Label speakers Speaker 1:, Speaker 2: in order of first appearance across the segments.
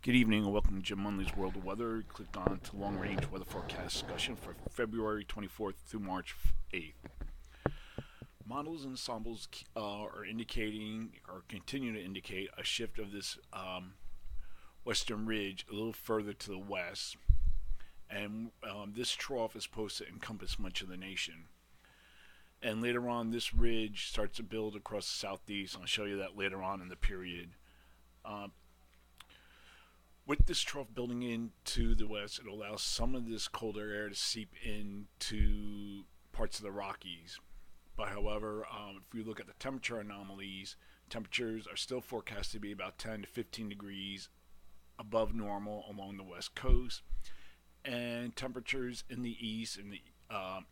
Speaker 1: Good evening and welcome to Jim Munley's World of Weather. Click on to long range weather forecast discussion for February 24th through March 8th. Models and ensembles are indicating or continue to indicate a shift of this western ridge a little further to the west, and this trough is supposed to encompass much of the nation. And later on, this ridge starts to build across the southeast. I'll show you that later on in the period. With this trough building into the west, it allows some of this colder air to seep into parts of the Rockies. But however, if we look at the temperature anomalies, temperatures are still forecast to be about 10 to 15 degrees above normal along the west coast. And temperatures in the east and the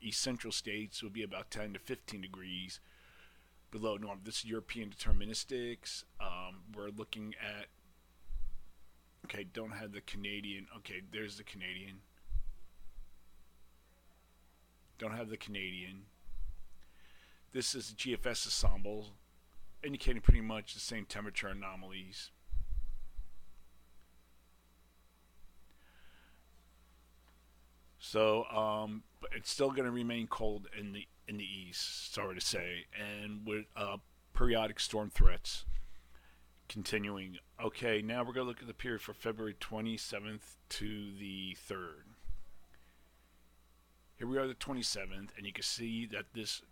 Speaker 1: east central states will be about 10 to 15 degrees below normal. This is European deterministics. We're looking at, okay, don't have the Canadian. Okay, there's the Canadian. Don't have the Canadian. This is the GFS ensemble, indicating pretty much the same temperature anomalies. So, but it's still going to remain cold in the east. Sorry to say, and with periodic storm threats continuing. Okay, now we're going to look at the period for February 27th to the 3rd. Here we are, the 27th, and you can see that this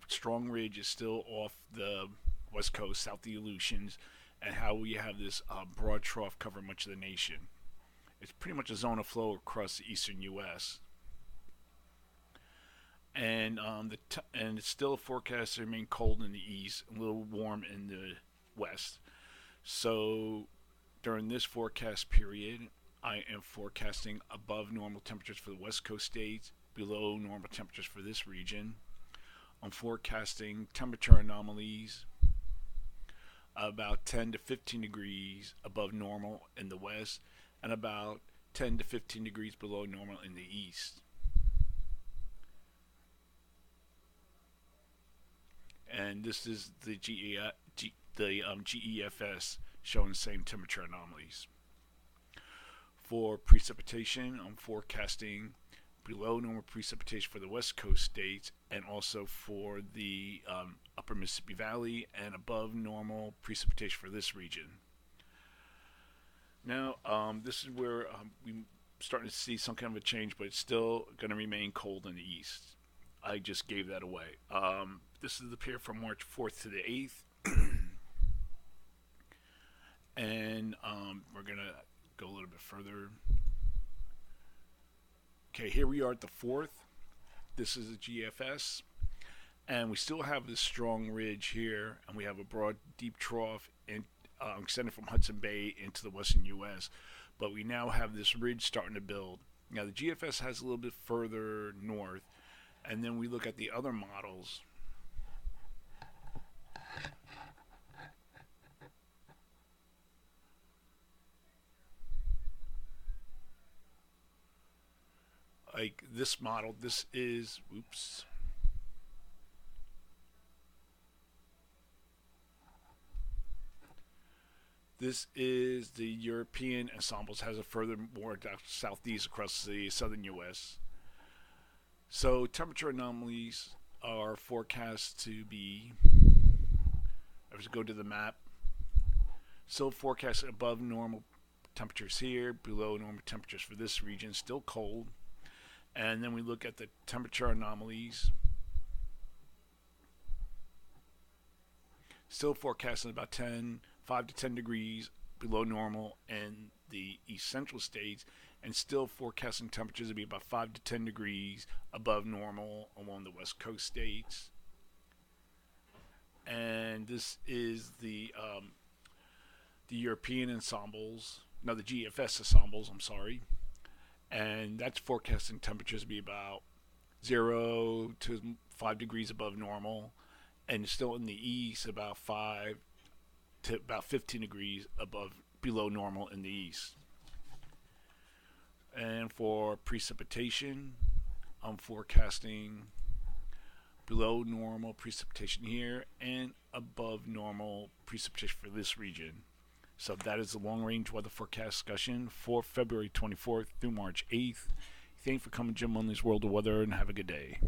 Speaker 1: strong ridge is still off the west coast, south of the Aleutians, and how we have this broad trough cover much of the nation. It's pretty much a zone of flow across the eastern U.S. And and it's still forecast to remain cold in the east, a little warm in the west. So during this forecast period, I am forecasting above normal temperatures for the west coast states, below normal temperatures for this region. I'm forecasting temperature anomalies about 10 to 15 degrees above normal in the west and about 10 to 15 degrees below normal in the east. And this is the GEFS showing the same temperature anomalies. For precipitation, I'm forecasting below normal precipitation for the west coast states and also for the upper Mississippi Valley, and above normal precipitation for this region. Now, this is where we're starting to see some kind of a change, but it's still going to remain cold in the east. I just gave that away. This is the period from March 4th to the 8th. And we're going to go a little bit further. Okay, here we are at the 4th. This is the GFS. And we still have this strong ridge here, and we have a broad, deep trough extended from Hudson Bay into the western U.S. But we now have this ridge starting to build. Now, the GFS has a little bit further north. And then we look at the other models. Like this model, this is, oops. This is the European ensembles, has a further more southeast across the southern U.S. So temperature anomalies are forecast to be, let's go to the map, still forecast above normal temperatures here, below normal temperatures for this region, still cold. And then we look at the temperature anomalies, still forecasting about 5 to 10 degrees below normal in the east central states, and still forecasting temperatures to be about 5 to 10 degrees above normal along the west coast states. And this is the European ensembles, no, the GFS ensembles, I'm sorry. And that's forecasting temperatures to be about 0 to 5 degrees above normal, and still in the east about 5 to about 15 degrees below normal in the east. And for precipitation, I'm forecasting below normal precipitation here and above normal precipitation for this region. So that is the long range weather forecast discussion for February 24th through March 8th. Thank you for coming, Jim Munley's World of Weather, and have a good day.